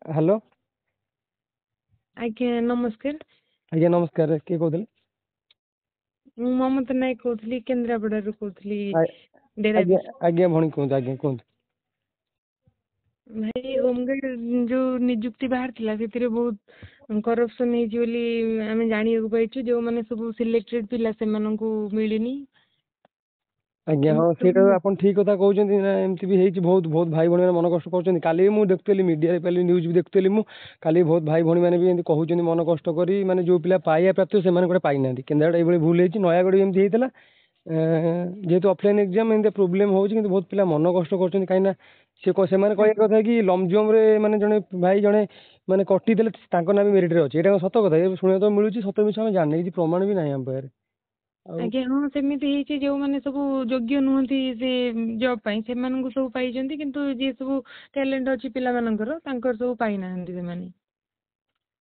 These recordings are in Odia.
ହ୍ୟାଲୋ। ଆଜ୍ଞା ନମସ୍କାର। ଆଜ୍ଞା ନମସ୍କାର। କିଏ କହୁଥିଲେ? ମୁଁ ମମତା ନାୟକ କହୁଥିଲି, କେନ୍ଦ୍ରାପଡ଼ାରୁ କହୁଥିଲି। ଆଜ୍ଞା ଡେରାବିଶ ଆଜ୍ଞା ଭଉଣୀ କୁହନ୍ତୁ। ଆଜ୍ଞା କୁହନ୍ତୁ। ଭାଇ, ହୋମଗାର୍ଡ ଯୋଉ ନିଯୁକ୍ତି ବାହାରିଥିଲା ସେଥିରେ ବହୁତ କରପସନ ହେଇଛି ବୋଲି ଆମେ ଜାଣିବାକୁ ପାଇଛୁ। ଯୋଉମାନେ ସବୁ ସିଲେକ୍ଟେଡ ପିଲା ସେମାନଙ୍କୁ ମିଳିନି। ଆଜ୍ଞା ହଁ, ଏମିତି ସେଇଟା ସବୁ ଆପଣ ଠିକ କଥା କହୁଛନ୍ତି। ନା ଏମିତି ବି ହେଇଛି, ବହୁତ ବହୁତ ଭାଇ ଭଉଣୀ ମାନେ ମନ କଷ୍ଟ କରୁଛନ୍ତି। କାଲି ବି ମୁଁ ଦେଖୁଥିଲି ମିଡ଼ିଆରେ, କାଲି ନ୍ୟୁଜ୍ ବି ଦେଖୁଥିଲି ମୁଁ। କାଲି ବହୁତ ଭାଇ ଭଉଣୀ ମାନେ ବି ଏମିତି କହୁଛନ୍ତି, ମନ କଷ୍ଟ କରି, ମାନେ ଯୋଉ ପିଲା ପାଇବା ପ୍ରାପ୍ୟ ସେମାନେ ଗୋଟେ ପାଇନାହାନ୍ତି। କେନ୍ଦ୍ରାପଡ଼ା ଏଇଭଳି ଭୁଲ ହେଇଛି, ନୟାଗଡ଼ ବି ଏମିତି ହେଇଥିଲା। ଯେହେତୁ ଅଫଲାଇନ୍ ଏକ୍ଜାମ ଏମିତି ପ୍ରୋବ୍ଲେମ ହେଉଛି, କିନ୍ତୁ ବହୁତ ପିଲା ମନ କଷ୍ଟ କରୁଛନ୍ତି। କାହିଁକିନା ସେମାନେ କହିବା କଥା କି ଲଙ୍ଗ ଜମ୍ପରେ ମାନେ ଜଣେ ଭାଇ ଜଣେ ମାନେ କଟିଦେଲେ, ତାଙ୍କ ନାଁ ବି ମେରିଟରେ ଅଛି। ଏଇଟା ସତ କଥା? ଏ ଶୁଣିବାକୁ ତ ମିଳୁଛି, ସତ ମିଛ ଆମେ ଜାଣିନେ, କିଛି ପ୍ରମାଣ ବି ନାହିଁ ଆମ ପାଖରେ। ଆଜ୍ଞା ହଁ, ସେମିତି ହେଇଛି। ଯୋଉମାନେ ସବୁ ଯୋଗ୍ୟ ନୁହନ୍ତି ସେ ଜବ୍ ପାଇଁ, ସେମାନଙ୍କୁ ସବୁ ପାଇଛନ୍ତି। କିନ୍ତୁ ଯିଏ ସବୁ ଟ୍ୟାଲେଣ୍ଟ ଅଛି ପିଲାମାନଙ୍କର, ତାଙ୍କର ସବୁ ପାଇନାହାନ୍ତି ସେମାନେ।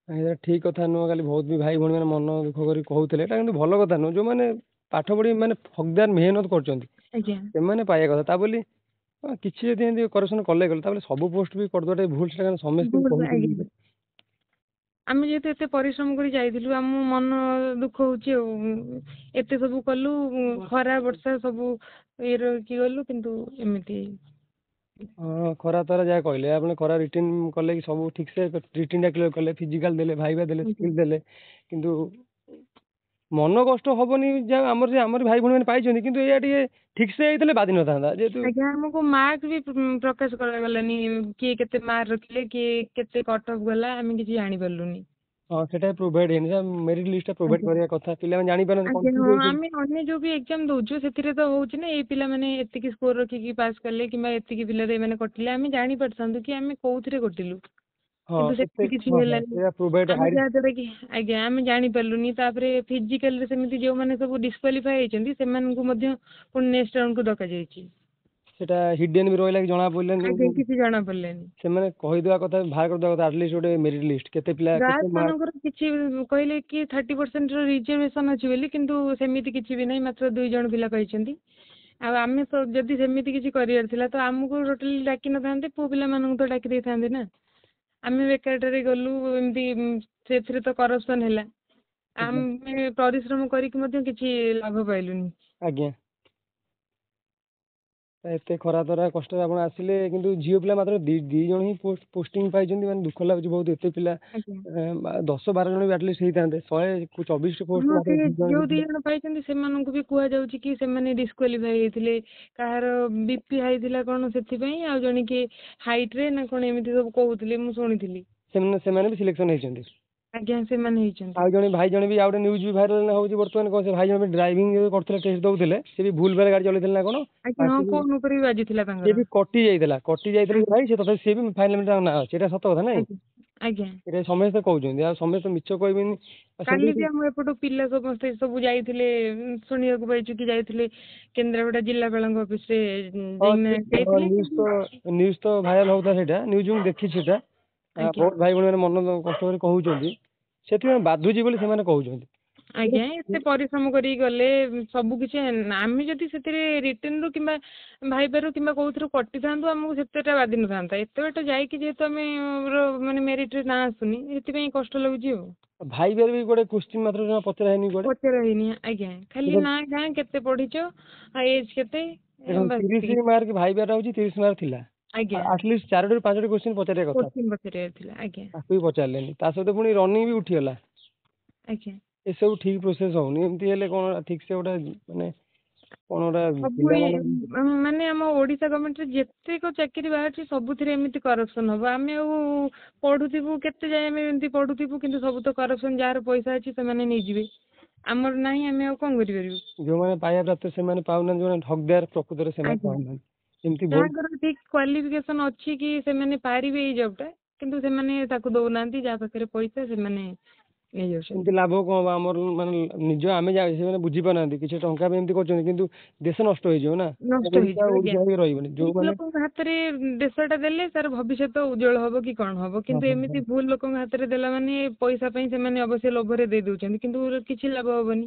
ଏଇଟା ଠିକ କଥା ନୁହଁ। କାଲି ବହୁତ ବି ଭାଇ ଭଉଣୀ ମାନେ ମନ ଦୁଃଖ କରି କହୁଥିଲେ। ଏଇଟା କିନ୍ତୁ ଭଲ କଥା ନୁହଁ। ଯୋଉମାନେ ପାଠ ପଢି ମାନେ ହକଦାର ମେହନତ କରୁଛନ୍ତି, ଆଜ୍ଞା ସେମାନେ ପାଇବା କଥା। ତା ବୋଲି କିଛି ଯଦି ଏମିତି କରେକ୍ସନ କଲେ ଗଲେ, ତାହେଲେ ସବୁ ପୋଷ୍ଟ ବି କରିଦେବାଟା ଭୁଲ। ସେଟା ସମସ୍ତେ ଭୁଲ ଆଜ୍ଞା। କହୁଛନ୍ତି। ଆମେ ଯେହେତୁ ଏତେ ପରିଶ୍ରମ କରି ଯାଇଥିଲୁ, ଆମ ମନ ଦୁଃଖ ହଉଛି ଆଉ। ଏତେ ସବୁ କଲୁ, ଖରା ବର୍ଷା ସବୁ ଇଏ କି ଗଲୁ, କିନ୍ତୁ ଏମିତି। ହଁ, ଖରା ତରା ଯାହା କହିଲେ ଆପଣ, ଖରା ରିଟିନ କଲେ କି ସବୁ ଠିକ ସେ ରିଟିନ ଟା କ୍ଲିୟର କଲେ, ଫିଜିକାଲ ଦେଲେ, ଭାଇବା ଦେଲେ, ଆଜ୍ଞା ସ୍କିଲ୍ ଦେଲେ, କିନ୍ତୁ ମନ କଷ୍ଟ ହବନି। ଯାହା ଆମର ଭାଇ ଭଉଣୀ ମାନେ ପାଇଛନ୍ତି, କିନ୍ତୁ ଏଇଆ ଟିକେ ଠିକ ସେ ହେଇଥିଲେ ବାଧି ନଥାନ୍ତା। ଯେହେତୁ ଆଜ୍ଞା, ଆମକୁ ମାର୍କ ବି ପ୍ରକାଶ କରାଗଲାନି। କିଏ କେତେ ମାର୍କ ରଖିଲେ, କିଏ କେତେ କଟ ଅଫ୍ ଗଲା, ଆମେ କିଛି ଜାଣିପାରିଲୁନି। ହଁ, ସେଟା ପ୍ରୋଭାଇଡ ହେଇନି। ମେରିଟ ଲିଷ୍ଟ ଟା ପ୍ରୋଭାଇଡ ଆଜ୍ଞା କରିବା କଥା। ପିଲାମାନେ ଜାଣିପାରନ୍ତି, ଆଜ୍ଞା କନଫ୍ୟୁଜ ହଁ, ହଉଛନ୍ତି। ଆମେ ଅନ୍ୟ ଯୋଉ ବି ଏକ୍ଜାମ ଦଉଛୁ ସେଥିରେ ତ ହଉଛି ନା, ଏଇ ପିଲାମାନେ ଏତିକି ସ୍କୋର ରଖିକି ପାସ୍ କଲେ, କିମ୍ବା ଏତିକି ପିଲାରେ ଏମାନେ କଟିଲେ, ଆମେ ଜାଣିପାରିଥାନ୍ତୁ କି ଆମେ କୋଉଥିରେ କଟିଲୁ। ହଁ କିନ୍ତୁ ଏତେ ସେମିତି କିଛି ହଁ ହଁ ହେଲାନି। ସେଇଟା ପ୍ରୋଭାଇଡ ଆମେ ହାଇଡ୍। ଯାହା ଦ୍ୱାରା କି ଆଜ୍ଞା ଆମେ ଜାଣିପାରିଲୁନି। ତାପରେ ଫିଜିକାଲରେ ସେମିତି ଯୋଉମାନେ ସବୁ ଡିସ୍କ୍ୱାଲିଫାଏ ହେଇଛନ୍ତି, ସେମାନଙ୍କୁ ମଧ୍ୟ ପୁଣି ନେକ୍ସଟ ରାଉଣ୍ଡକୁ ଡକାଯାଇଛି। ସେଟା ହିଡେନ ବି ରହିଲା, କି ଜଣା ପଡ଼ିଲାନି। ଆଜ୍ଞା କିଛି ଜଣା ପଡିଲାନି। ସେମାନେ କହିଦେବା କଥା, ବାହାର କରିଦେବା କଥା, ଆଟଲିଷ୍ଟ ଗୋଟେ ମେରିଟ ଲିଷ୍ଟ କେତେ ପିଲା କେତେ ଗାର୍ଲସ ମାର୍କ। ମାନଙ୍କର କିଛି କହିଲେ କି 30% ରିଜର୍ଭେସନ ଅଛି ବୋଲି, କିନ୍ତୁ ସେମିତି କିଛି ବି ନାହିଁ। ମାତ୍ର 2 ଜଣ ପିଲା ପାଇଛନ୍ତି। ଆଉ ଆମେ ତ ଯଦି ସେମିତି କିଛି କରିବାର ଥିଲା, ତ ଆମକୁ ଟୋଟାଲି ଡାକି ନଥାନ୍ତେ, ପୁଅ ପିଲାମାନଙ୍କୁ ତ ଡାକି ଦେଇଥାନ୍ତେ ନା। ଆମେ ବେକାରଟାରେ ଗଲୁ, ଏମିତି ସେଥିରେ ତ କରପସନ ହେଲା। ଆମେ ପରିଶ୍ରମ କରିକି ମଧ୍ୟ କିଛି ଲାଭ ପାଇଲୁନି। ଆଜ୍ଞା। ଏତେ ଖରା ତରା କଷ୍ଟରେ ଆପଣ ଆସିଲେ, କିନ୍ତୁ ଝିଅ ପିଲା ମାତ୍ର ଦି ଜଣ ହିଁ ପୋଷ୍ଟିଂ ପାଇଛନ୍ତି। ମାନେ ଦୁଃଖ ଲାଗୁଛି ବହୁତ। ଏତେ ପିଲା ଆଜ୍ଞା 10-12 ଜଣ ବି ଆଟଲିଷ୍ଟ ହେଇଥାନ୍ତେ। 124ଟି ପୋଷ୍ଟ ହଁ, ସେ ମାତ୍ର 2 ଜଣ ଯୋଉ ହେଇଥିଲେ। 2 ଜଣ ପାଇଛନ୍ତି ସେମାନଙ୍କୁ ବି କୁହାଯାଉଛି କି ସେମାନେ ଡିସ୍କ୍ୱାଲିଫାଇ ହେଇଥିଲେ। କାହାର ବିପି ହାଇ ଥିଲା କଣ ସେଥିପାଇଁ, ଆଉ ଜଣେ କିଏ ହାଇଟ ରେ ନା କଣ ଏମିତି ସବୁ କହୁଥିଲେ, ମୁଁ ଶୁଣିଥିଲି। ସେମାନେ ବି ସିଲେକ୍ସନ ହେଇଛନ୍ତି। ଆଜ୍ଞା ସେମାନେ ହେଇଛନ୍ତି। ଆଉ ଜଣେ ଭାଇ ଜଣେ ବି ଆଉ ଗୋଟେ ନ୍ୟୁଜ ବି ଭାଇରାଲ ହଉଛି ବର୍ତ୍ତମାନ। କଣ ସେ ଭାଇ ଜଣେ ବି ଡ୍ରାଇଭିଂ କରୁଥିଲେ, ଟେଷ୍ଟ ଦଉଥିଲେ, ସେ ବି ଭୁଲ ଭାଲ ଗାଡି ଚଲେଇଥିଲେ ନା କଣ। ଆଜ୍ଞା ହଁ, ଫୋନ ଉପରେ ବି ବାଜିଥିଲା ସିଏ ତାଙ୍କର। ବି କଟି ଯାଇଥିଲା ଆଜ୍ଞା ଭାଇ। ସେ ତଥାପି ସିଏ ବି ଫାଇନାଲ ତାଙ୍କ ନାଁ ଅଛି। ଏଇଟା ସତ କଥା ନାଇଁ? ଆଜ୍ଞା ଆଜ୍ଞା। ଏଇଟା ସମସ୍ତେ କହୁଛନ୍ତି, ଆଉ ସମସ୍ତେ ମିଛ କହିବେନି। କାଲି ବି ଆମ ଏପଟୁ ପିଲା ସମସ୍ତେ ସବୁ ଯାଇଥିଲେ, ଶୁଣିବାକୁ ପାଇଛୁ କି ଯାଇଥିଲେ କେନ୍ଦ୍ରାପଡ଼ା ଜିଲ୍ଲାପାଳଙ୍କ ଅଫିସ ରେ ଯାଇକିନା ଯାଇଥିଲେ। ନ୍ୟୁଜ ତ ଭାଇରାଲ ହଉଥିଲା, ସେଇଟା ନ୍ୟୁଜ ମୁଁ ଦେଖିଛି ସେଟା। ଆଜ୍ଞା ବହୁତ ଭାଇ ଭଉଣୀ ମାନେ ମନ କଷ୍ଟ କରି କହୁଛନ୍ତି, ସେଥିପାଇଁ ବାଧୁଛି ବୋଲି ସେମାନେ କହୁଛନ୍ତି। ଆଜ୍ଞା ଏତେ ପରିଶ୍ରମ କରିକି ଗଲେ, ସବୁ କିଛି ଆମେ ଯଦି ସେଥିରେ ରିଟର୍ନ ରୁ କିମ୍ବା ଭାଇବାରୁ କିମ୍ବା କୋଉଥିରୁ କଟିଥାନ୍ତୁ, ଆମକୁ ସେତେଟା ବାଧି ନଥାନ୍ତା। ଏତେ ବାଟ ଯାଇକି ଯେହେତୁ ଆମେ ମାନେ ମେରିଟ ରେ ନାଁ ଆସୁନି, ସେଥିପାଇଁ କଷ୍ଟ ଲାଗୁଛି ଆଉ। ଭାଇବାରେ ବି ଗୋଟେ କୋଶ୍ଚିନ୍ ମାତ୍ର ଜମା ପଚରା ହେଇନି କୁଆଡେ। ପଚରା ହେଇନି ଆଜ୍ଞା, ଖାଲି ନା ଗାଁ କେତେ ପଢିଛ, ଏଜ କେତେ, ଦେଖନ୍ତୁ ବାସ୍ 30 ସେତିକି। ମାର୍କ ଭାଇବାଟା ହଉଛି, 30 ମାର୍କ ଥିଲା। ଆଜ୍ଞା ଆଟଲିଷ୍ଟ 4ରୁ 5ଟି କୋଶ୍ଚିନ୍ ପଚାରିବା କଥା, କୋଶ୍ଚିନ୍ ପଚାରିବାର ଥିଲା ଆଜ୍ଞା ତାକୁ ବି ପଚାରିଲେନି। ତା ସହିତ ପୁଣି ରନିଂ ବି ଉଠିଗଲା। ଆଜ୍ଞା। ଏସବୁ ଠିକ ପ୍ରୋସେସ ହଉନି। ଏମିତି ହେଲେ କଣ ଠିକ ସେ ଗୋଟେ ମାନେ କଣ ଗୋଟେ ସବୁ ପିଲାମାନଙ୍କୁ ମାନେ ଆମ ଓଡିଶା ଗଭର୍ଣ୍ଣମେଣ୍ଟରେ ଯେତେକ ଚାକିରି ବାହାରିଛି, ସବୁଥିରେ ଏମିତି କରପସନ ହବ। ଆମେ ଆଉ ପଢୁଥିବୁ, କେତେ ଯାଏ ଆମେ ଏମିତି ପଢୁଥିବୁ, କିନ୍ତୁ ସବୁ ତ କରପସନ। ଯାହାର ପଇସା ଅଛି ସେମାନେ ନେଇଯିବେ, ଆମର ନାହିଁ, ଆମେ ଆଉ କଣ କରିପାରିବୁ। ଯୋଉମାନେ ପାଇବା ପ୍ରାପ୍ତ ସେମାନେ ପାଉନାହାନ୍ତି, ଯୋଉମାନେ ହକଦାର ପ୍ରକୃତରେ ସେମାନେ ଆଜ୍ଞା ପାଉନାହାନ୍ତି। ଏମିତି ବହୁତ ଯାହାଙ୍କର ଠିକ କ୍ୱାଲିଫିକେସନ ଅଛି କି ସେମାନେ ପାରିବେ ଏଇ ଜବ ଟା, କିନ୍ତୁ ସେମାନେ ତାକୁ ଦଉନାହାନ୍ତି। ଯାହା ପାଖରେ ପଇସା ସେମାନେ ନେଇଯାଉଛନ୍ତି। ଏମିତି ଲାଭ କଣ ହବ ଆମର? ମାନେ ନିଜ ଆମେ ସେମାନେ ବୁଝିପାରୁନାହାନ୍ତି, କିଛି ଟଙ୍କା ପାଇଁ ଏମିତି କରୁଛନ୍ତି, କିନ୍ତୁ ଦେଶ ନଷ୍ଟ ହେଇଯିବ ନା। ନଷ୍ଟ ଓଡିଶା ହେଇଯିବ ଆଜ୍ଞା। ଓଡିଶା ହେଇକି ରହିବନି। ଠିକ ଯୋଉମାନେ ଲୋକଙ୍କ ହାତରେ ଦେଶ ଟା ଦେଲେ ତାର ଭବିଷ୍ୟତ ଉଜ୍ଜଳ ହବ କି କଣ ହବ, ହଁ କିନ୍ତୁ ହଁ ହଁ ଏମିତି ଭୁଲ ଲୋକଙ୍କ ହାତରେ ଦେଲା ମାନେ ପଇସା ପାଇଁ ସେମାନେ ଅବଶ୍ୟ ଲୋଭରେ ଦେଇ ଦଉଛନ୍ତି, କିନ୍ତୁ କିଛି ଲାଭ ହବନି।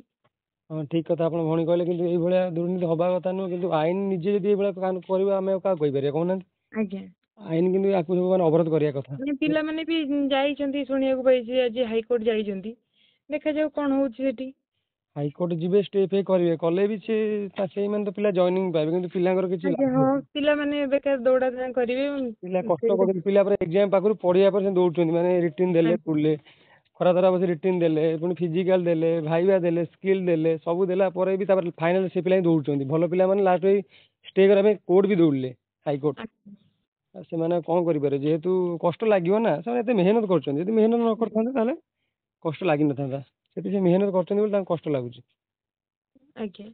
ହଁ ଠିକ କଥା ଆପଣ ଭଉଣୀ କହିଲେ, କିନ୍ତୁ ଏଇଭଳିଆ ଦୁର୍ନୀତି ହବା କଥା ନୁହଁ। କିନ୍ତୁ ଆଇନ ନିଜେ ଯଦି ଏଇଭଳିଆ କରିବ, ଆମେ ଆଉ କାହାକୁ କହିପାରିବା କହୁନାହାନ୍ତି? ଆଜ୍ଞା। ଆଇନ କିନ୍ତୁ ୟାକୁ ସବୁ ମାନେ ଅବରୋଧ କରିବା କଥା। ମାନେ ପିଲାମାନେ ବି ଯାଇଛନ୍ତି ଶୁଣିବାକୁ ପାଇଛି ଆଜି ହାଇକୋର୍ଟ ଯାଇଛନ୍ତି, ଦେଖାଯାଉ କଣ ହଉଛି ସେଠି। ହାଇକୋର୍ଟ ଯିବେ, ଷ୍ଟେ ଫେ କରିବେ, କଲେ ବି ସେଇମାନେ ତ ପିଲା ଜଏନିଂ ପାଇବେ, କିନ୍ତୁ ପିଲାଙ୍କର କିଛି ଆଜ୍ଞା ଲାଭ ହଁ, ନାହିଁ। ପିଲାମାନେ ବେକାର ଦୌଡ଼ା ଧାଁ କରିବେ। ପିଲା କଷ୍ଟ ସେଇଟା କରୁଛନ୍ତି, ପିଲା ପରେ ଏକ୍ଜାମ ପାଖରୁ ପଢିବା ପରେ ସେ ଦୌଡୁଛନ୍ତି, ମାନେ ରିଟିନ୍ ଦେଲେ, ଆଜ୍ଞା ପଢିଲେ, ଖରା ତରା ବସି ରିଟିନ୍ ଦେଲେ, ପୁଣି ଫିଜିକାଲ ଦେଲେ, ଭାଇବା ଦେଲେ, ସ୍କିଲ୍ ଦେଲେ, ସବୁ ଦେଲା ପରେ ବି ତାପରେ ଫାଇନାଲ ସେ ପିଲା ହିଁ ଦୌଡୁଛନ୍ତି। ଭଲ ପିଲାମାନେ ଲାଷ୍ଟ ଷ୍ଟେ କରିବା ପାଇଁ କୋର୍ଟ ବି ଦୌଡ଼ିଲେ, ହାଇକୋର୍ଟ। ଆଜ୍ଞା ଆଉ ସେମାନେ କଣ କରିପାରିବେ, ଯେହେତୁ କଷ୍ଟ ଲାଗିବ ନା, ସେମାନେ ଏତେ ମେହନତ କରୁଛନ୍ତି, ଯଦି ମେହନତ ନ କରିଥାନ୍ତେ ତାହେଲେ କଷ୍ଟ ଲାଗିନଥାନ୍ତା। ସେଠି ସେ ମେହନତ କରୁଛନ୍ତି ବୋଲି ତାଙ୍କୁ କଷ୍ଟ ଲାଗୁଛି। ଆଜ୍ଞା।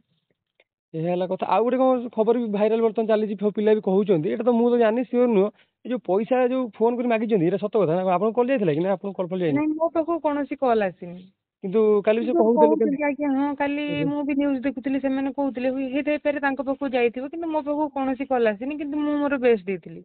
ଏହା ହେଲା କଥା। ଆଉ ଗୋଟେ କଣ ଖବର ବି ଭାଇରାଲ ବର୍ତ୍ତମାନ ଚାଲିଛି, ପିଲା ବି କହୁଛନ୍ତି, ଏଇଟା ତ ମୁଁ ତ ଜାଣିନି, ସିଓର ନୁହଁ, ଏ ଯୋଉ ପଇସା ଯୋଉ ଫୋନ କରି ମାଗିଛନ୍ତି, ଏଇଟା ସତ କଥା ନା? ଆପଣଙ୍କୁ କଲ୍ ଯାଇଥିଲା କି ନା ଆପଣଙ୍କୁ କଲ୍ ଫଲ୍ ଯାଇନି? ନାଇଁ, ମୋ ପାଖକୁ କୌଣସି କଲ୍ ଆସିନି। କିନ୍ତୁ କାଲି ବି ସେ କିନ୍ତୁ କହୁଥିଲେ କହୁଛନ୍ତି ଆଜ୍ଞା, ହଁ କାଲି କାଲି ମୁଁ ବି ନ୍ୟୁଜ ଦେଖୁଥିଲି, ସେମାନେ କହୁଥିଲେ ହେଇଥାଇପାରେ ତାଙ୍କ ପାଖକୁ ଯାଇଥିବ, କିନ୍ତୁ ମୋ ପାଖକୁ କୌଣସି କଲ୍ ଆସିନି। କିନ୍ତୁ ମୁଁ ମୋର ବେଷ୍ଟ ଦେଇଥିଲି।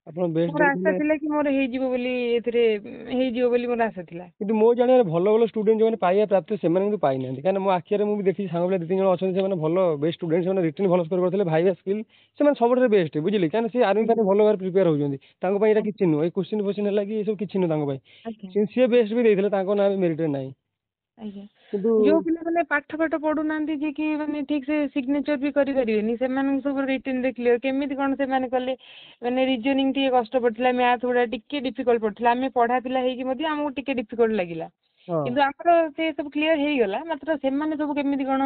ଆପଣ ବେଷ୍ଟ ମୋର ଆଶା ଦେଇଥିଲେ। ଥିଲା କି ମୋର ହେଇଯିବ ବୋଲି, ଏଥିରେ ହେଇଯିବ ବୋଲି ମୋର ଆଶା ଥିଲା। କିନ୍ତୁ ମୋ ଜାଣିବାରେ ଭଲ ଭଲ ଷ୍ଟୁଡେଣ୍ଟ ଯେଉଁମାନେ ପାଇବା ପ୍ରାପ୍ତ, ସେମାନେ କିନ୍ତୁ ପାଇନାହାନ୍ତି। କାରଣ ମୋ ଆଖିରେ ମୁଁ ବି ଦେଖିଛି, ସାଙ୍ଗ ପିଲା 2-3 ଜଣ ଅଛନ୍ତି, ସେମାନେ ଭଲ ବେଷ୍ଟ ଷ୍ଟୁଡେଣ୍ଟ, ସେମାନେ ରିଟିନ୍ ଭଲ ସ୍କୋର କରିଥିଲେ, ଭାଇବା ସ୍କିଲ୍ ସେମାନେ ସବୁଠାରେ ବେଷ୍ଟ, ବୁଝିଲେ? କାରଣ ସେ ଆର୍ମି ପାଇଁ ଆଜ୍ଞା ଭଲ ଭାବରେ ପ୍ରିପେୟାର ହେଉଛନ୍ତି। ତାଙ୍କ ପାଇଁ ଏଇଟା କିଛି ଆଜ୍ଞା ନୁହଁ, ଏଇ କୋଶ୍ଚିନ୍ ଫୋଶ୍ଚିନ୍ ହେଲା କି ଏସବୁ କିଛି ନୁହଁ ତାଙ୍କ ପାଇଁ। ଆଜ୍ଞା ସିଏ ବେଷ୍ଟ ବି ଦେଇଥିଲେ, ତାଙ୍କ ନାଁ ବି ମେରିଟରେ ନାହିଁ। ଆଜ୍ଞା। କିନ୍ତୁ ଯୋଉ ପିଲାମାନେ ପାଠ ପଢୁନାହାନ୍ତି, ଯିଏ କି ମାନେ ଠିକ ସେ ସିଗ୍ନେଚର ବି କରିପାରିବେନି, ସେମାନଙ୍କୁ ସବୁ ରିଟିନ୍ ରେ କ୍ଲିୟର କେମିତି କଣ ସେମାନେ କଲେ? ମାନେ ରିଜନିଂ ଟିକେ କଷ୍ଟ ପଡିଥିଲା, ମ୍ୟାଥ ଗୁଡା ଟିକେ ଡିଫିକଲ୍ଟ ପଡିଥିଲା, ଆମେ ପଢା ପିଲା ହେଇକି ମଧ୍ୟ ଆମକୁ ଟିକେ ଡିଫିକଲ୍ଟ ଲାଗିଲା। ହଁ, କିନ୍ତୁ ଆମର ସେ ସବୁ କ୍ଲିୟର ହେଇଗଲା, ମାତ୍ର ସେମାନେ ସବୁ କେମିତି କଣ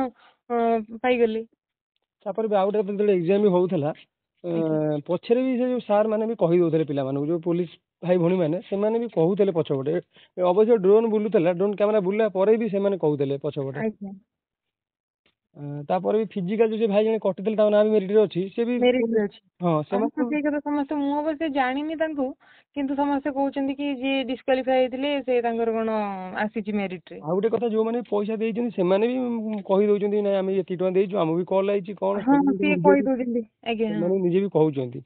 ପାଇଗଲେ? ତାପରେ ବି ଆଉ ଗୋଟେ ଯେତେବେଳେ ଏକ୍ଜାମ ବି ହଉଥିଲା, ଆଜ୍ଞା ପଛରେ ବି ସେ ଯୋଉ ସାର୍ ମାନେ ବି କହିଦଉଥିଲେ ପିଲାମାନଙ୍କୁ, ଯୋଉ ପୋଲିସ ଭାଇ ଭଉଣୀ ମାନେ, ସେମାନେ ବି କହୁଥିଲେ ପଛପଟେ। ଅବଶ୍ୟ ଡ୍ରୋନ୍ ବୁଲୁଥିଲା, ଡ୍ରୋନ୍ କ୍ୟାମେରା ବୁଲିଲା ପରେ ବି ସେମାନେ କହୁଥିଲେ ପଛପଟେ। ଆଜ୍ଞା। ତାପରେ ବି ଫିଜିକାଲ ଯୋଉ ସେ ଭାଇ ଜଣେ କଟିଥିଲେ, ତାଙ୍କ ନାଁ ବି ମେରିଟରେ ଅଛି, ସେ ବି ମେରିଟରେ ଅଛି। ହଁ ସମସ୍ତେ ସେମାନେ। ସେଇ କଥା, ସମସ୍ତେ, ମୁଁ ଅବଶ୍ୟ ଜାଣିନି ତାଙ୍କୁ, କିନ୍ତୁ ସମସ୍ତେ କହୁଛନ୍ତି କି ଯିଏ ଡିସକ୍ୱାଲିଫାଇ ହେଇଥିଲେ ସେ ତାଙ୍କର କଣ ଆସିଛି ମେରିଟରେ। ଆଉ ଗୋଟେ କଥା, ଯୋଉମାନେ ବି ପଇସା ଦେଇଛନ୍ତି ସେମାନେ ବି କହିଦଉଛନ୍ତି, ନାଇଁ ଆମେ ଏତିକି ଟଙ୍କା ଦେଇଛୁ, ଆମକୁ ବି କଲ୍ ଆଇଛି କଣ, ହଁ ସିଏ କହିଦଉଛନ୍ତି ଆଜ୍ଞା ହଁ ସେମାନେ ନିଜେ ବି କହୁଛନ୍ତି।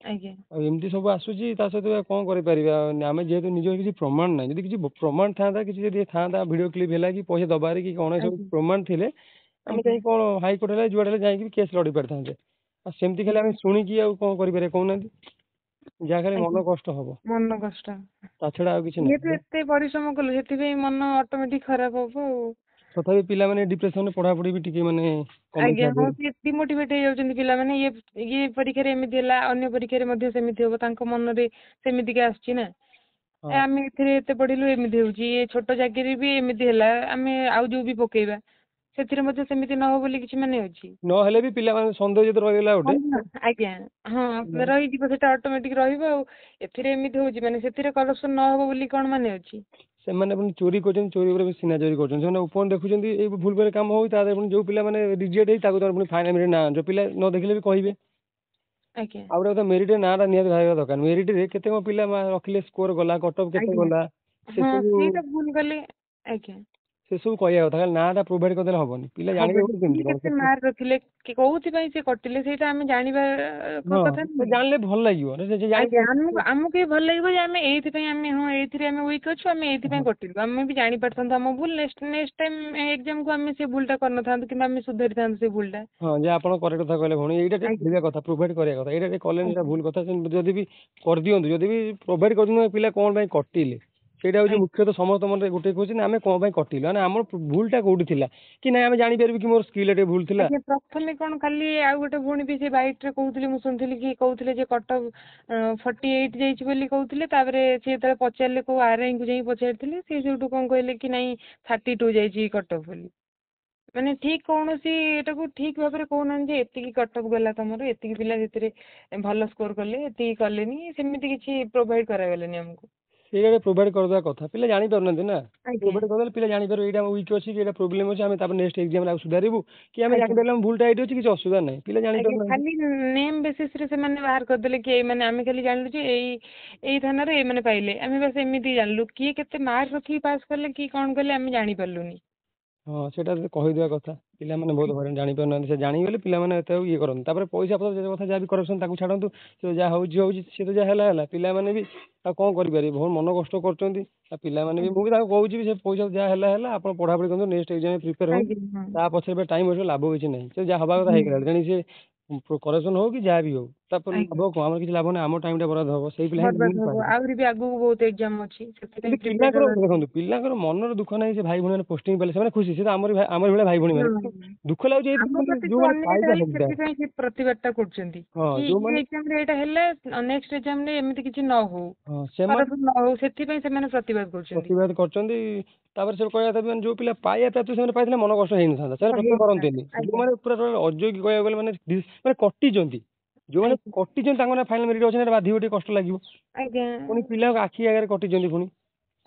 ଆଜ୍ଞା ଆଉ ଏମିତି ସବୁ ଆସୁଛି, ତା ସହିତ କଣ କରିପାରିବା ଆମେ, ଯେହେତୁ ନିଜର କିଛି ପ୍ରମାଣ ନାହିଁ। ଯଦି କିଛି ପ୍ରମାଣ ଥାନ୍ତା, କିଛି ଯଦି ଥାନ୍ତା, ଭିଡ଼ିଓ କ୍ଲିପ୍ ହେଲା କି ପଇସା ଦବାରେ କି କଣ, ସବୁ ଆଜ୍ଞା ପ୍ରମାଣ ଥିଲେ ଆମେ ଆଜ୍ଞା ଯାଇ କଣ ହାଇକୋର୍ଟ ହେଲେ ଯୁଆଡେ ହେଲେ ଯାଇକି କେସ୍ ଲଢ଼ି ପାରିଥାନ୍ତେ। ଆଉ ସେମିତି ଖାଲି ଆମେ ଶୁଣିକି ଆଉ କଣ କରିପାରିବା କହୁନାହାନ୍ତି? ଯାହା ଖାଲି ଆଜ୍ଞା ମନ କଷ୍ଟ ହବ, ମନ କଷ୍ଟ। ତା ଛଡା ଆଉ କିଛି ଯେହେତୁ ନାହିଁ। ଏତେ ପରିଶ୍ରମ କଲୁ, ସେଥିପାଇଁ ମନ ଅଟୋମେଟିକ ଖରାପ ହବ ଆଉ। ତଥାପି ପିଲାମାନେ ଡିପ୍ରେସନରେ ପଢାପଢି ବି ଟିକେ ମାନେ କମେଇ ଆଜ୍ଞା ହଁ, ସାରିଲେଣି। ସିଏ ଡିମୋଟିଭେଟ ହେଇଯାଉଛନ୍ତି ପିଲାମାନେ। ଇଏ ପରୀକ୍ଷାରେ ଏମିତି ହେଲା, ଅନ୍ୟ ପରୀକ୍ଷାରେ ମଧ୍ୟ ସେମିତି ହବ, ତାଙ୍କ ମନରେ ସେମିତିକା ଆସୁଛି ନା। ହଁ, ଆମେ ଏଥିରେ ଏତେ ପଢିଲୁ ଏମିତି ହଉଛି, ଏ ଛୋଟ ଚାକିରି ବି ଏମିତି ହେଲା, ଆମେ ଆଉ ଯୋଉ ବି ପକେଇବା ସେଥିରେ ମଧ୍ୟ ସେମିତି ନ ହବ ବୋଲି କିଛି ମାନେ ଅଛି? ନହେଲେ ବି ପିଲାମାନେ ସନ୍ଦେହ ଯେତେ ରହିଗଲା ଗୋଟେ। ଆଜ୍ଞା ହଁ, ରହିଯିବ ସେଟା ଅଟୋମେଟିକ ରହିବ ଆଉ। ଏଥିରେ ଏମିତି ହଉଛି ମାନେ ସେଥିରେ କରପ୍ସନ ନ ହବ ବୋଲି କଣ ମାନେ ଅଛି? ସେମାନେ ପୁଣି ଚୋରି କରୁଛନ୍ତି, ଚୋରି ଉପରେ ସିନା ଚୋରି କରୁଛନ୍ତି। ସେମାନେ ଓପନ ଦେଖୁଛନ୍ତି ଏଇ ଭୁଲ ଭାଲ କାମ ହଉଛି, ତା ଦେହରେ ପୁଣି ଯୋଉ ପିଲାମାନେ ରିଜେକ୍ଟ ହେଇ ତାକୁ ପୁଣି ଫାଇନାଲ ନା, ଯୋଉ ପିଲା ନ ଦେଖିଲେ ବି କହିବେ। ଆଜ୍ଞା ଆଉ ଗୋଟେ କଥା, ମେରିଟରେ ନାଁଟା ନିହାତି ବାହାରିବା ଦରକାର। ମେରିଟରେ କେତେ କଣ ପିଲା ରଖିଲେ, ସ୍କୋର ଗଲା, କଟଅଫ୍ କେତେ ଆଜ୍ଞା ଗଲା, ହଁ, ସେସବୁ ସେଇଟା ଭୁଲ କଲେ ଆଜ୍ଞା ସେସବୁ କହିବା କଥା। ଖାଲି ନାଁଟା ପ୍ରୋଭାଇଡ କରିଦେଲେ ହବନି, ପିଲା ଜାଣିବେ ହବନି। ଗୋଟେ କିଏ କେମିତି କଣ କେତେ ମାର୍କ ରଖିଲେ, କୋଉଥିପାଇଁ ସେ କଟିଲେ, ସେଇଟା ଆମେ ଜାଣିବା ହଁ, କଥା ସେ ନୁହେଁ। ଜାଣିଲେ ଭଲ ଲାଗିବ। ସେ ଆଜ୍ଞା, ଜାଣିପାରୁଛନ୍ତି। ଆମକୁ ବି ଭଲ ଲାଗିବ ଯେ ଆମେ ଏଇଥିପାଇଁ, ଆମେ ହଁ ଏଇଥିରେ ଆମେ ୱିକ୍ ଅଛୁ, ଆମେ ଏଇଥିପାଇଁ କଟିଲୁ। ଆମେ ବି ଜାଣିପାରିଥାନ୍ତୁ ଆମ ଭୁଲ, ନେକ୍ସଟ ଟାଇମ୍ ଏକ୍ଜାମକୁ ଆମେ ସେ ଭୁଲଟା କରିନଥାନ୍ତୁ, କିନ୍ତୁ ଆମେ ସୁଧାରିଥାନ୍ତୁ ସେ ଭୁଲଟା। ହଁ, ଯେ ଆପଣ କରେକ୍ଟ କଥା କହିଲେ ଭଉଣୀ, ଏଇଟା ଟିକେ ଆଜ୍ଞା କରିବା କଥା, ପ୍ରୋଭାଇଡ କରିବା କଥା। ଏଇଟା ଟିକେ କଲେନି, ସେଟା ଆଜ୍ଞା ଭୁଲ କଥା। ଯଦି ବି କରିଦିଅନ୍ତୁ, ଯଦି ବି ପ୍ରୋଭାଇଡ କରିଦିଅନ୍ତୁ, ପିଲା କଣ ପାଇଁ କଟିଲେ, ସେଇଟା ହଉଛି ଆଜ୍ଞା ମୁଖ୍ୟତଃ ସମସ୍ତ ମନରେ ଗୋଟେ କ୍ୱେଶ୍ଚିନ୍, ଆମେ କଣ ପାଇଁ କଟିଲୁ, ମାନେ ଆମର ଭୁଲଟା କୋଉଠି ଥିଲା, କି ନାଇଁ ଆମେ ଜାଣିପାରିବୁ କି ମୋର ସ୍କିଲ୍ ଟିକେ ଭୁଲ ଥିଲା। ଆଜ୍ଞା। ପ୍ରଥମେ କଣ ଖାଲି ଆଉ ଗୋଟେ ଭଉଣୀ ବି ସେ ବାଇଟରେ କହୁଥିଲେ, ମୁଁ ଶୁଣିଥିଲି କି କହୁଥିଲେ ଯେ କଟକ 48 ଯାଇଛି ବୋଲି କହୁଥିଲେ। ତାପରେ ସେ ଯେତେବେଳେ ପଚାରିଲେ କୋଉ ଆର୍ଆଇଙ୍କୁ ଯାଇ ପଚାରିଥିଲେ, ସେ ସେଇଠୁ କଣ କହିଲେ କି ନାଇଁ 32 ଯାଇଛି କଟକ ବୋଲି। ମାନେ ଠିକ କୌଣସି ଏଟାକୁ ଠିକ ଭାବରେ କହୁନାହାନ୍ତି ଯେ ଏତିକି କଟଅଫ୍ ଗଲା ତମର, ଏତିକି ପିଲା ସେଥିରେ ଭଲ ସ୍କୋର କଲେ, ଏତିକି କଲେନି, ସେମିତି କିଛି ପ୍ରୋଭାଇଡ କରାଗଲାନି ଆମକୁ। ସେଇଟା ପ୍ରୋଭାଇଡ କରିଦେବା କଥା। ପିଲା ଜାଣିପାରୁନାହାନ୍ତି ନା, ଆଜ୍ଞା ପ୍ରୋଭାଇଡ କରିଦେଲେ ପିଲା ଜାଣିପାରିବେ ଏଇଟା ଆମ ୱିକ୍ ଅଛି, କି ଏଇଟା ପ୍ରୋବ୍ଲେମ ଅଛି, ଆମେ ତାପରେ ନେକ୍ସଟ ଏକ୍ସାମରେ ଆଉ ସୁଧାରିବୁ, କି ଆମେ ଆଜ୍ଞା ଜାଣିପାରିଲେ ଆମ ଭୁଲଟା ଏଇଠି ଅଛି, କିଛି ଅସୁବିଧା ନାହିଁ। ପିଲା ଆଜ୍ଞା। ଜାଣିପାରୁନାହାନ୍ତି। ଖାଲି ନେମ୍ ବେସିସରେ ସେମାନେ ବାହାର କରିଦେଲେ କି ଏଇମାନେ, ଆମେ ଖାଲି ଜାଣିଲୁ ଯେ ଏଇ ଥାନାରେ ଏଇମାନେ ପାଇଲେ, ଆମେ ବାସ୍ ଏମିତି ଜାଣିଲୁ। କିଏ କେତେ ମାର୍କ ରଖିକି ପାସ୍ କଲେ, କି କଣ କଲେ, ଆମେ ଜାଣିପାରିଲୁନି। ହଁ, ସେଇଟା କହିଦେବା କଥା। ପିଲାମାନେ ବହୁତ ହଇରାଣ, ଜାଣିପାରୁନାହାନ୍ତି। ସେ ଜାଣିଗଲେ ପିଲାମାନେ ଏତେ ଆଉ ଇଏ କରନ୍ତି। ତାପରେ ପଇସା ପତ୍ର କଥା ଯାହା ବି କରପ୍ସନ, ତାକୁ ଛାଡ଼ନ୍ତୁ। ସେ ଯାହା ହଉଛି ହଉଛି, ସେ ତ ଯାହା ହେଲା ହେଲା। ପିଲାମାନେ ବି ଆଉ କଣ କରିପାରିବେ, ବହୁତ ମନ କଷ୍ଟ କରୁଛନ୍ତି। ଆଉ ପିଲାମାନେ ବି, ମୁଁ ବି ତାଙ୍କୁ କହୁଛି ବି, ସେ ପଇସା ଯାହା ହେଲା ହେଲା, ଆପଣ ପଢାପଢି କରନ୍ତୁ, ନେକ୍ସଟ ଏକ୍ସାମ ପ୍ରିପେୟାର ହୁଅନ୍ତୁ। ଆଜ୍ଞା ହଁ ତା ପଛରେ ଏବେ ଟାଇମ୍ ଅଛି, ଲାଭ କିଛି ନାହିଁ। ସେ ଯାହା ହବା କଥା ହୁଁ ହେଇଗଲାଣି, ତେଣିକି ସେ କରପ୍ସନ ହଉ କି ଯାହା ବି ହଉ। ତାପରେ ଆଜ୍ଞା ଲାଭ କଣ? ଆମର କିଛି ଲାଭ ନାହିଁ, ଆମ ଟାଇମଟା ବରବାଦ ହବ, ସେଇ ପିଲା ହିଁ ବର୍ବାଦ ହିଁ ହବ, ପାଇବେ। ଆହୁରି ବି ଆଗକୁ ବହୁତ ଏକ୍ଜାମ ଅଛି, ସେଥିପାଇଁ କିନ୍ତୁ ପ୍ରିପେୟାର ପିଲାଙ୍କର ହବାର ଅଛି। ଦେଖନ୍ତୁ, ପିଲାଙ୍କର ମନର ଦୁଃଖ ନାହିଁ, ସେ ଭାଇ ଭଉଣୀ ମାନେ ପୋଷ୍ଟିଂ ପାଇଲେ ସେମାନେ ଖୁସି, ସେ ତ ଆମର ଭଳିଆ ଭାଇ ଭଉଣୀ ମାନେ, ହୁଁ। କିନ୍ତୁ ଦୁଃଖ ଲାଗୁଛି ଆମ ଏଇଥିପାଇଁ ପ୍ରତି ଯୋଉମାନେ ଅନ୍ୟାୟଟା ପାଇବା ହେଇଛି, ହକଦାର। ସେଥିପାଇଁ ସେ ପ୍ରତିବାଦଟା କରୁଛନ୍ତି ହଁ କି ଏଇ ଯୋଉମାନେ, ଏକ୍ଜାମ ରେ ଏଇଟା ହେଲେ ନେକ୍ସଟ ଏକ୍ଜାମ ରେ ଏମିତି କିଛି ନ ହଉ, ହଁ ସେମାନେ ଖରାପ ନ ହଉ, ସେଥିପାଇଁ ସେମାନେ ପ୍ରତିବାଦ କରୁଛନ୍ତି। ପ୍ରତିବାଦ କରୁଛନ୍ତି। ତାପରେ ସେ କହିବା କଥା ମାନେ ଯୋଉ ପିଲା ପାଇବା ପ୍ରାପ୍ତ ସେମାନେ ପାଇଥିଲେ ମନ କଷ୍ଟ ହେଇନଥାନ୍ତା, ସେମାନେ ପ୍ରତିବାଦ କରନ୍ତିନି। ହେଇଥାନ୍ତା। ଆଜ୍ଞା ଯୋଉମାନେ ପୁରା ଅଯୋଗ୍ୟ କହିବାକୁ ଗଲେ ମାନେ ମାନେ କଟିଛନ୍ତି, ଯୋଉମାନେ ଆଜ୍ଞା କଟିଛନ୍ତି ତାଙ୍କ ନା ଫାଇନାଲ ମେରିଟ୍ ଅଛି ନା, ବାଧିବ, ଟିକେ କଷ୍ଟ ଲାଗିବ। ଆଜ୍ଞା ପୁଣି ପିଲାଙ୍କ ଆଖି ଆଗରେ କଟିଛନ୍ତି ପୁଣି,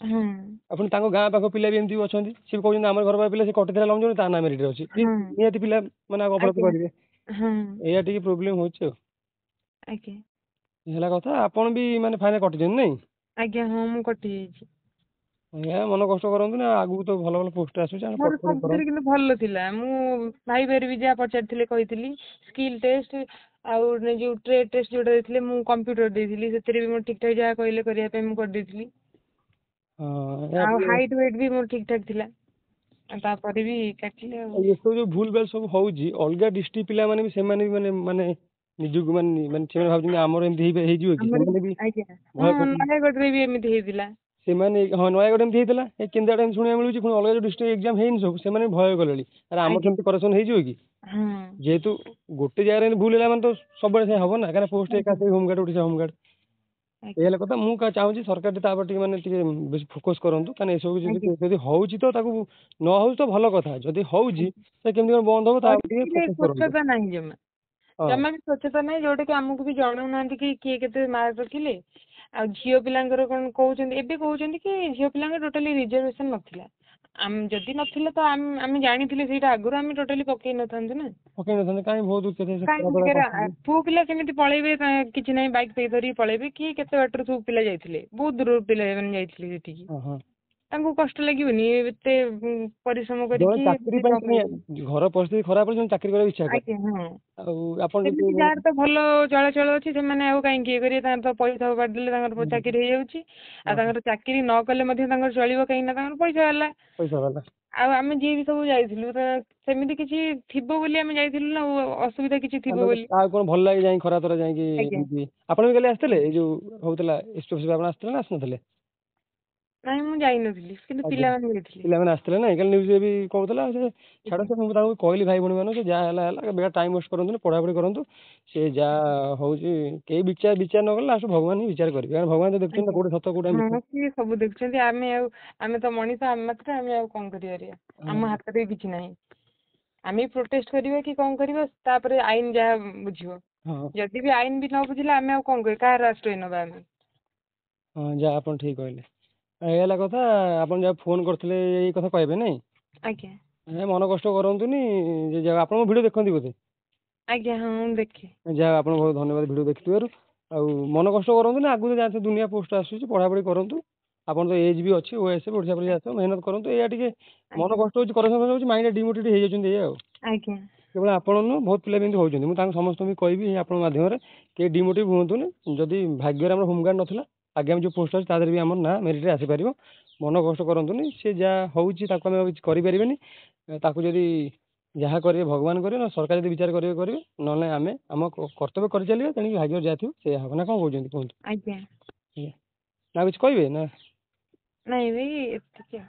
ହଁ ଆଉ ପୁଣି ତାଙ୍କ ଗାଁ ପାଖ ପିଲା ବି ଏମିତି ଅଛନ୍ତି, ସିଏ ବି କହୁଛନ୍ତି ଆମର ଘର ପାଖ ପିଲା ସେ କଟିଥିଲା ଲଙ୍ଘ ତା ନାଁ ମେରିଟ୍ ଅଛି, ହଁ ନିହାତି ପିଲା ମାନେ ଅବରୋଧ ଆଜ୍ଞା କରିବେ। ହଁ ଏଇଆ ଟିକେ ପ୍ରୋବ୍ଲେମ ହଉଛି ଆଉ। ଆଜ୍ଞା ହେଲା କଥା, ଆପଣ ବି ମାନେ ଫାଇନାଲ କଟିଛନ୍ତି ନାଇଁ? ଆଜ୍ଞା ହଁ ମୁଁ କଟି ଯାଇଛି। ଆଜ୍ଞା ମନ କଷ୍ଟ କରନ୍ତୁ ନା, ଆଗକୁ ତ ଭଲ ଭଲ ପୋଷ୍ଟ ଆସୁଛି, ଆମେ ମୋର ପଢ଼ାପଢ଼ି ସବୁଥିରେ କରନ୍ତୁ। କିନ୍ତୁ ଭଲ ଥିଲା, ମୁଁ ଭାଇ ଭାଇ ବି ଯାହା ପଚାରିଥିଲେ କହିଥିଲି, ସ୍କିଲ୍ ଟେଷ୍ଟ ଆଉ ଯୋଉ ଟ୍ରେଡ୍ ଟେଷ୍ଟ ଯୋଉଟା ଦେଇଥିଲେ ମୁଁ କମ୍ପ୍ୟୁଟର ଦେଇଥିଲି, ସେଥିରେ ବି ମୋର ଠିକ୍ ଠାକ୍ ଯାହା କହିଲେ କରିବା ପାଇଁ ମୁଁ କରିଦେଇଥିଲି। ହଁ ଏହା ଆଉ ଟିକେ ହାଇଟ୍ ୱେଟ୍ ବି ମୋର ଠିକ୍ ଠାକ୍ ଥିଲା, ଆଉ ତାପରେ ବି କାଟିଲେ ଆଉ। ଏସବୁ ଯୋଉ ଭୁଲ ଭାଲ ସବୁ ହଉଛି, ଅଲଗା ଡିଷ୍ଟ୍ରିକ୍ଟ ପିଲାମାନେ ବି ସେମାନେ ବି ମାନେ ନିଜକୁ ମାନେ ସେମାନେ ଭାବୁଛନ୍ତି ଆମର ଏମିତି ହେଇଯିବ କି, ଆମର ସେମାନେ ବି ଆଜ୍ଞା ହଁ ଭୟ କରୁଛନ୍ତି। ନୟାଗଡ଼ରେ ବି ଏମିତି ହେଇଥିଲା। ସେମାନେ ହଁ ନୟାଗଡ଼ ଏମିତି ହେଇଥିଲା, ଏ କେନ୍ଦ୍ରାପଡ଼ା ଏମିତି ଶୁଣିବାକୁ ମିଳୁଛି, ପୁଣି ଅଲଗା ଯୋଉ ଡିଷ୍ଟ୍ରିକ୍ଟ ଏକ୍ଜାମ ହେଇନି ସବୁ ସେମାନେ ବି ଭୟ କଲେଣି, ଆରେ ଆମର ଆଜ୍ଞା ସେମିତି କରେକ୍ସନ ହେଇଯିବ କି? ହଁ ଯେହେତୁ ଗୋଟେ ଜାଗାରେ ଏମିତି ଭୁଲ ହେଲା ମାନେ ତ ସବୁବେଳେ ସେଇଆ ହବ ନା, କାହିଁକିନା ପୋଷ୍ଟ ଏକା ଆଜ୍ଞା ସେଇ ହୋମଗାର୍ଡ ଗୋଟେ ସେ ହୋମଗାର୍ଡ। ଏଇ ଆଜ୍ଞା ହେଲା କଥା, ମୁଁ ଚାହୁଁଛି ସରକାର ତା ଉପରେ ଟିକେ ମାନେ ଟିକେ ବେଶୀ ଫୋକସ କରନ୍ତୁ, କାରଣ ଏସବୁ ଆଜ୍ଞା ଯଦି ହଉଛି ତ ତାକୁ, ନ ହଉଛି ତ ଭଲ କଥା, ଯଦି ହଉଛି ସେ କେମିତି କଣ ବନ୍ଦ ହବ ତା ଉପରେ ଟିକେ ପରୀକ୍ଷାରେ ଫୋକସ କରନ୍ତୁ। ସ୍ୱଚ୍ଛତା ନାହିଁ ଜମା, ହଁ ଜମା ବି ସ୍ୱଚ୍ଛତା ନାହିଁ, ଯୋଉଟା କି ଆମକୁ ବି ଜଣାଉନାହାନ୍ତି କି କିଏ କେତେ ମାର୍କ ରଖିଲେ। ଆଉ ଝିଅ ପିଲାଙ୍କର କଣ କହୁଛନ୍ତି, ଏବେ କହୁଛନ୍ତି କି ଝିଅ ପିଲାଙ୍କର ଟୋଟାଲି ରିଜର୍ଭେସନ ନଥିଲା। ଯଦି ନଥିଲା ତ ଆମେ ଜାଣିଥିଲେ ସେଇଟା ଆଗରୁ, ଆମେ ଟୋଟାଲି ପକେଇ ନଥାନ୍ତେ ନା। ପକେଇ ନଥାନ୍ତେ, କାହିଁ ବହୁତ କେତେ କାହିଁ ଖରାପ ବେକାର, କରିଛନ୍ତି। ପୁଅ ପିଲା କେମିତି ପଳେଇବେ, କିଛି ନାହିଁ ବାଇକ୍ ଫାଇକ୍ ଧରିକି ପଳେଇବେ, କି କେତେ ବାଟରୁ ସବୁ ପିଲା ଯାଇଥିଲେ, ବହୁତ ଦୂରରୁ ପିଲାମାନେ ଯାଇଥିଲେ ସେଠିକି। ହଁ ହଁ। ତାଙ୍କୁ କଷ୍ଟ ଲାଗିବନି ଏତେ ପରିଶ୍ରମ ଜଣେ କରିକି ଚାକିରି ପାଇଁ ପୁଣି ଘର ପରିସ୍ଥିତି ଖରାପ ହେଲେ ଜଣେ ଚାକିରି କରିବାକୁ ଇଚ୍ଛା କରେ, ଆଜ୍ଞା ହଁ ଆଉ ଆପଣ ଯଦି ସେମିତି ଯାହାର ତ ଭଲ ଚଳାଚଳ ଅଛି, ସେମାନେ ଆଉ କାହିଁକି ଇଏ କରିବେ, ତାଙ୍କର ତ ପଇସା ଫୋପାଡ଼ି ଦେଲେ ତାଙ୍କର ଚାକିରି ହେଇଯାଉଛି, ଆଉ ତାଙ୍କର ଚାକିରି ନ କଲେ ମଧ୍ୟ ତାଙ୍କର ଚଳିବ, କାହିଁକି ନା ତାଙ୍କର ପଇସା ହେଲା। ପଇସା ବାଲା। ଆଉ ଆମେ ଯିଏ ବି ସବୁ ଯାଇଥିଲୁ, ସେମିତି କିଛି ଥିବ ବୋଲି ଆମେ ଯାଇଥିଲୁ ନା, ଅସୁବିଧା କିଛି ଥିବ ଆଉ ବୋଲି। କାହାକୁ କଣ ଭଲ ଲାଗେ ଯାଇ ଖରା ତରା ଯାଇକି ଆଜ୍ଞା ଏମିତି, ଆପଣ ବି କାଲି ଆସିଥିଲେ ଏଇ ଯୋଉ ହଉଥିଲା ଆପଣ ଆସିଥିଲେ ନା ଆସିନଥିଲେ? ନାଇଁ ମୁଁ ଯାଇନଥିଲି, କିନ୍ତୁ ଆଜ୍ଞା ପିଲାମାନେ ଯାଇଥିଲେ। ପିଲାମାନେ ଆସିଥିଲେ ନାଇଁ, କାଲି ନ୍ୟୁଜରେ ବି କହୁଥିଲା, ସେ ଛାଡ଼, ଆଜ୍ଞା ସେ ମୁଁ ତାଙ୍କୁ କହିଲି ଭାଇ ଭଉଣୀ ମାନଙ୍କୁ, ସେ ଯାହା ହେଲା ହେଲା, ବେକାର ଟାଇମ ୱେଷ୍ଟ କରନ୍ତୁନି, ପଢ଼ାପଢ଼ି କରନ୍ତୁ, ସେ ଯାହା ହଉଛି କେହି ବିଚାର ନ କଲେ ଲାଷ୍ଟ ଭଗବାନ ହିଁ ବିଚାର କରିବେ, କାରଣ ଭଗବାନ ତ ଦେଖୁଛନ୍ତି ନା ଆଜ୍ଞା କୋଉଠି ସତ କୋଉଟା ମିଛ। ହଁ ସିଏ ସବୁ ଦେଖୁଛନ୍ତି, ଆମେ ତ ମଣିଷ, ଆମେ ମାତ୍ର, ଆମେ ଆଉ କଣ କରିପାରିବା, ଆମ ହାତରେ ବି କିଛି ନାହିଁ। ଆମେ ପ୍ରୋଟେଷ୍ଟ କରିବା କି କଣ କରିବା, ତାପରେ ଆଇନ ଯାହା ବୁଝିବ। ହଁ ଯଦି ବି ଆଇନ ବି ନ ବୁଝିଲା, ଆମେ ଆଉ କଣ କରିବା, କାହାର ଆଶ୍ରୟ ନବା ଆମେ। ହଁ ଯାହା ଆପଣ ଠିକ କହିଲେ। ଏଇ ହେଲା କଥା, ଆପଣ ଯାହା ଫୋନ କରିଥିଲେ ଏଇ କଥା କହିବେ ନାଇଁ? ଆଜ୍ଞା ମନ କଷ୍ଟ କରନ୍ତୁନି, ଆପଣଙ୍କ ଭିଡ଼ିଓ ଦେଖନ୍ତି ବୋଧେ? ଆଜ୍ଞା ହଁ ମୁଁ ଦେଖେ। ଯାହା ଆପଣଙ୍କୁ ବହୁତ ଧନ୍ୟବାଦ ଭିଡ଼ିଓ ଦେଖିଥିବାରୁ। ଆଉ ମନ କଷ୍ଟ କରନ୍ତୁନି, ଆଗକୁ ଯାହା ଦୁନିଆ ପୋଷ୍ଟ ଆସୁଛି, ପଢ଼ାପଢ଼ି କରନ୍ତୁ। ଆପଣ ତ ଏଜ୍ ବି ଅଛି, ଓଏସ ଓଡ଼ିଶା ପୋଲିସ ଆସିବ, ମେହନତ କରନ୍ତୁ। ଏଇଆ ଟିକେ ମନ ଆଜ୍ଞା କଷ୍ଟ ହଉଛି, କରେକ୍ସନ ହଉଛି, ମାଇଣ୍ଡ ଡିମୋଟିଭେଟ୍ ହେଇଯାଉଛନ୍ତି, ଏଇଆ ଆଉ। ଆଜ୍ଞା କେବଳ ଆପଣ ନୁହଁ, ବହୁତ ପିଲା ବି ଏମିତି ହଉଛନ୍ତି। ମୁଁ ତାଙ୍କୁ ସମସ୍ତଙ୍କୁ ବି କହିବି ଆପଣଙ୍କ ମାଧ୍ୟମରେ, କେହି ଡିମୋଟିଭ୍ ହୁଅନ୍ତୁନି। ଯଦି ଭାଗ୍ୟରେ ଆମର ହୋମଗାର୍ଡ ନଥିଲା, ଆଗାମୀ ଯୋଉ ପୋଷ୍ଟ ଅଛି ତା ଦେହରେ ବି ଆମର ନାଁ ମେରିଟରେ ଆସିପାରିବ। ମନ କଷ୍ଟ କରନ୍ତୁନି, ସେ ଯାହା ହଉଛି ତାକୁ ଆମେ ଆଉ କିଛି କରିପାରିବେନି। ତାକୁ ଯଦି ଯାହା କରିବେ ଭଗବାନ କରିବେ, ନହେଲେ ସରକାର ଯଦି ବିଚାର କରିବେ କରିବେ, ନହେଲେ ଆମେ ଆମ କର୍ତ୍ତବ୍ୟ କରିଚାଲିବା, ତେଣିକି ଭାଗ୍ୟରେ ଯାହା ଥିବ ସେଇଆ ହବ। ନା କଣ କହୁଛନ୍ତି କୁହନ୍ତୁ? ଆଜ୍ଞା ଆଜ୍ଞା, ନା ଆଉ କିଛି କହିବେ ନା? ନାଇଁ ଭାଇ ଏତିକି ଆଉ।